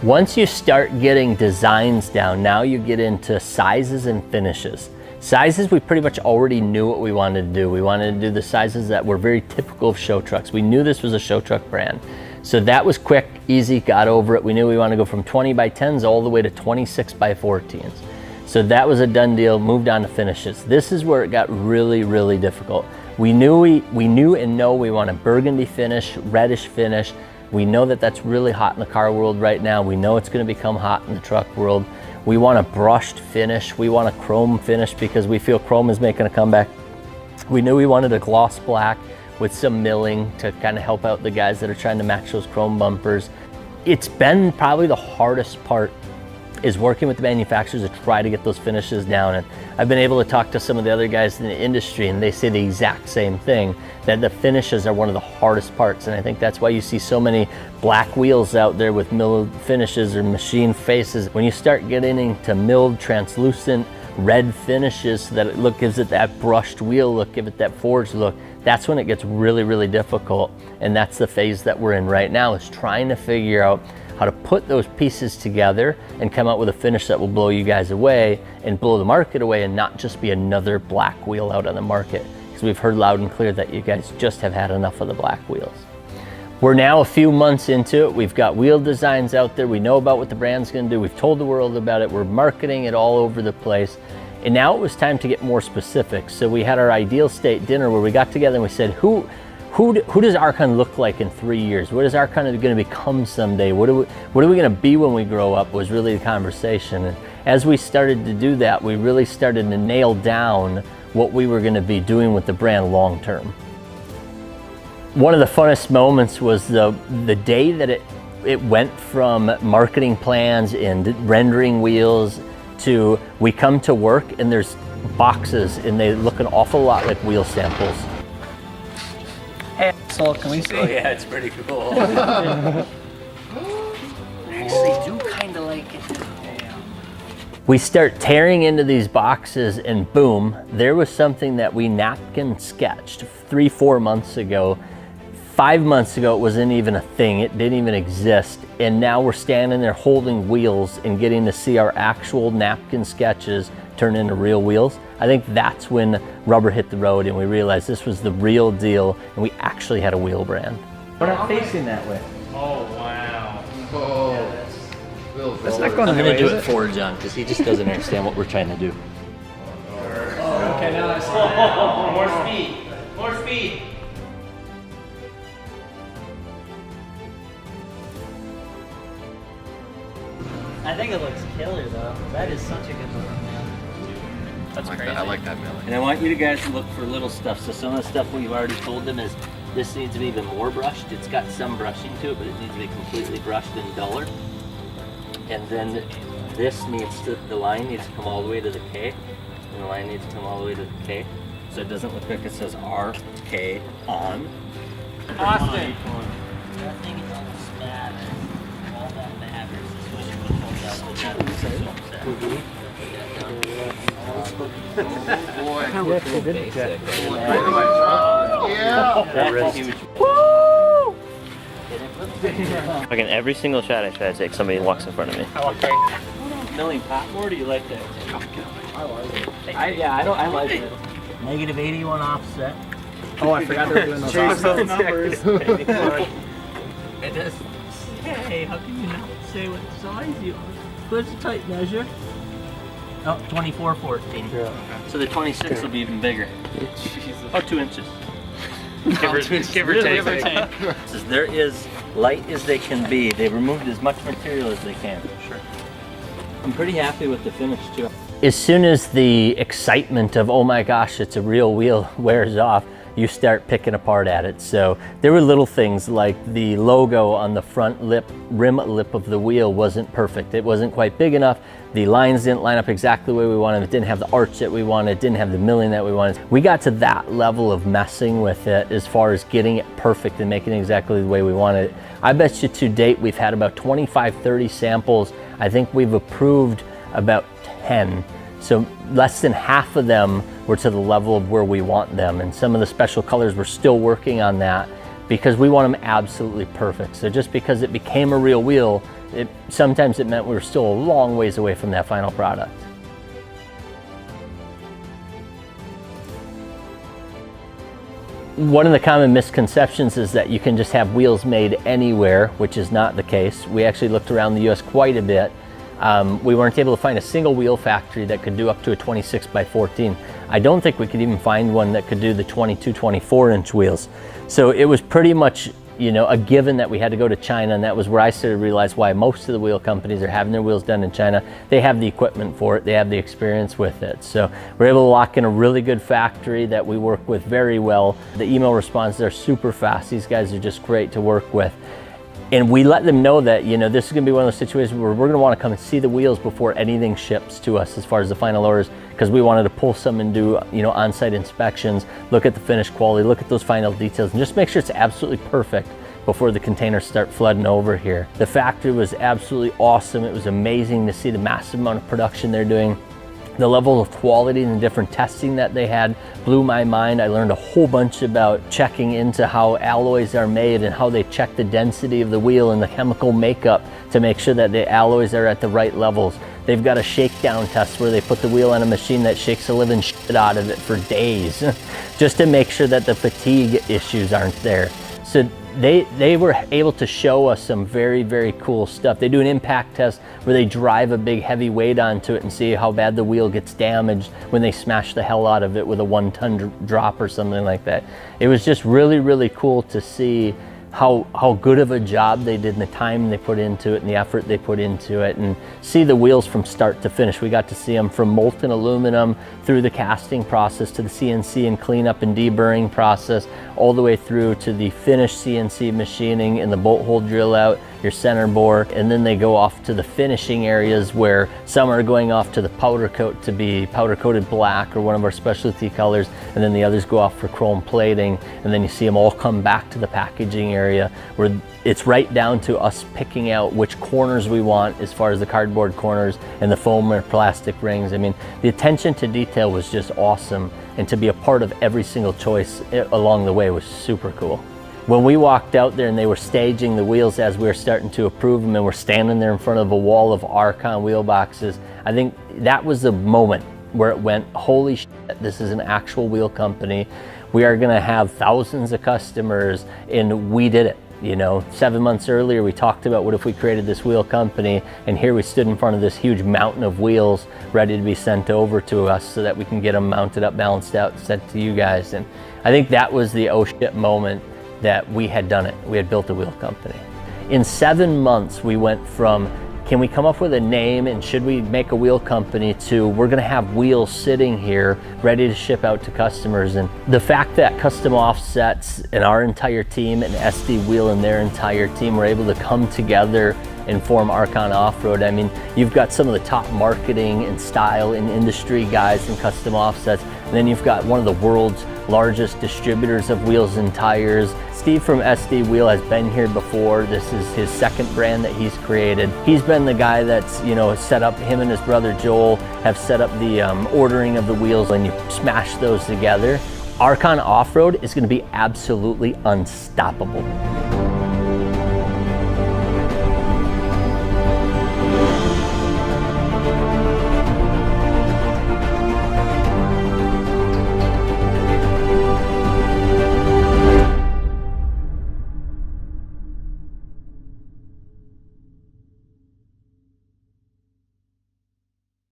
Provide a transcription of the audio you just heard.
Once you start getting designs down, now you get into sizes and finishes. Sizes, we pretty much already knew what we wanted to do. We wanted to do the sizes that were very typical of show trucks. We knew this was a show truck brand. So that was quick, easy, got over it. We knew we wanted to go from 20 by 10s all the way to 26 by 14s. So that was a done deal, moved on to finishes. This is where it got really, really difficult. We knew and know we want a burgundy finish, reddish finish. We know that that's really hot in the car world right now. We know it's going to become hot in the truck world. We want a brushed finish. We want a chrome finish because we feel chrome is making a comeback. We knew we wanted a gloss black with some milling to kind of help out the guys that are trying to match those chrome bumpers. It's been probably the hardest part, is working with the manufacturers to try to get those finishes down. And I've been able to talk to some of the other guys in the industry and they say the exact same thing, that the finishes are one of the hardest parts. And I think that's why you see so many black wheels out there with milled finishes or machine faces. When you start getting into milled, translucent, red finishes so that it gives it that brushed wheel look, give it that forged look, that's when it gets really, really difficult. And that's the phase that we're in right now, is trying to figure out how to put those pieces together and come out with a finish that will blow you guys away and blow the market away and not just be another black wheel out on the market. Because we've heard loud and clear that you guys just have had enough of the black wheels. We're now a few months into it. We've got wheel designs out there. We know about what the brand's gonna do. We've told the world about it. We're marketing it all over the place. And now it was time to get more specific. So we had our ideal state dinner where we got together and we said, who does ARKON look like in 3 years? What is ARKON going to become someday? What are we going to be when we grow up, was really the conversation. And as we started to do that, we really started to nail down what we were going to be doing with the brand long term. One of the funnest moments was the day that it went from marketing plans and rendering wheels to we come to work and there's boxes and they look an awful lot like wheel samples. Hey, so can we see? Oh yeah, it's pretty cool. I actually do kind of like it. We start tearing into these boxes and boom, there was something that we napkin sketched 3-4 months ago. 5 months ago, it wasn't even a thing. It didn't even exist. And now we're standing there holding wheels and getting to see our actual napkin sketches turn into real wheels. I think that's when rubber hit the road and we realized this was the real deal and we actually had a wheel brand. We're not facing that way. Oh, wow. Oh, Yeah, that's not going I'm to gonna do it for John because he just doesn't understand what we're trying to do. Okay, now I see. More speed. More speed. I think it looks killer though. That is such a good look, man. That's crazy. I like that milling. And I want you guys to look for little stuff. So some of the stuff we've already told them is this needs to be even more brushed. It's got some brushing to it, but it needs to be completely brushed and duller. And then this needs to, the line needs to come all the way to the K. And the line needs to come all the way to the K. So it doesn't look like it says RK on. Austin. That thing is almost bad. All that matters is when you put those out the That's huge. Woo! Like in every single shot I try to take, somebody walks in front of me. Okay. Milling pot more? Do you like that? I like it. I like it. Negative 81 offset. Oh, I forgot they were doing those Chase those numbers. It does. Hey, how can you not say what size you are? What's the type measure? Oh, 24-14. Yeah. So the 26 will be even bigger. Oh, 2 inches. Give or take. They're as light as they can be. They removed as much material as they can. Sure. I'm pretty happy with the finish too. As soon as the excitement of, oh my gosh, it's a real wheel wears off, you start picking apart at it. So there were little things like the logo on the front rim lip of the wheel wasn't perfect. It wasn't quite big enough. The lines didn't line up exactly the way we wanted. It didn't have the arch that we wanted. It didn't have the milling that we wanted. We got to that level of messing with it as far as getting it perfect and making it exactly the way we wanted it. I bet you to date we've had about 25, 30 samples. I think we've approved about 10. So less than half of them were to the level of where we want them. And some of the special colors, we're still working on that because we want them absolutely perfect. So just because it became a real wheel Sometimes it meant we were still a long ways away from that final product. One of the common misconceptions is that you can just have wheels made anywhere, which is not the case. We actually looked around the US quite a bit. We weren't able to find a single wheel factory that could do up to a 26 by 14. I don't think we could even find one that could do the 22, 24 inch wheels. So it was pretty much, you know, a given that we had to go to China, and that was where I started to realize why most of the wheel companies are having their wheels done in China. They have the equipment for it, they have the experience with it. So we're able to lock in a really good factory that we work with very well. The email responses are super fast. These guys are just great to work with. And we let them know that, you know, this is gonna be one of those situations where we're gonna wanna come and see the wheels before anything ships to us as far as the final orders, because we wanted to pull some and do, you know, on-site inspections, look at the finished quality, look at those final details, and just make sure it's absolutely perfect before the containers start flooding over here. The factory was absolutely awesome. It was amazing to see the massive amount of production they're doing. The level of quality and the different testing that they had blew my mind. I learned a whole bunch about checking into how alloys are made and how they check the density of the wheel and the chemical makeup to make sure that the alloys are at the right levels. They've got a shakedown test where they put the wheel on a machine that shakes the living shit out of it for days just to make sure that the fatigue issues aren't there. So they were able to show us some very, very cool stuff. They do an impact test where they drive a big heavy weight onto it and see how bad the wheel gets damaged when they smash the hell out of it with a 1-ton drop or something like that. It was just really, really cool to see how good of a job they did and the time they put into it and the effort they put into it, and see the wheels from start to finish. We got to see them from molten aluminum through the casting process to the CNC and cleanup and deburring process, all the way through to the finished CNC machining and the bolt hole drill out, your center bore, and then they go off to the finishing areas where some are going off to the powder coat to be powder coated black or one of our specialty colors, and then the others go off for chrome plating, and then you see them all come back to the packaging area where it's right down to us picking out which corners we want as far as the cardboard corners and the foam or plastic rings. I mean, the attention to detail was just awesome, and to be a part of every single choice along the way was super cool. When we walked out there and they were staging the wheels as we were starting to approve them, and we're standing there in front of a wall of ARKON wheel boxes, I think that was the moment where it went, holy shit, this is an actual wheel company. We are gonna have thousands of customers, and we did it. You know, 7 months earlier, we talked about what if we created this wheel company, and here we stood in front of this huge mountain of wheels ready to be sent over to us so that we can get them mounted up, balanced out, sent to you guys. And I think that was the oh shit moment that we had done it. We had built a wheel company. In 7 months, we went from, can we come up with a name and should we make a wheel company, to we're gonna have wheels sitting here ready to ship out to customers. And the fact that Custom Offsets and our entire team and SD Wheel and their entire team were able to come together and form ARKON Off-Road. I mean, you've got some of the top marketing and style and industry guys in Custom Offsets, and then you've got one of the world's largest distributors of wheels and tires. Steve from SD Wheel has been here before. This is his second brand that he's created. He's been the guy that's, you know, set up, him and his brother Joel have set up the ordering of the wheels, and you smash those together. ARKON Off-Road is gonna be absolutely unstoppable.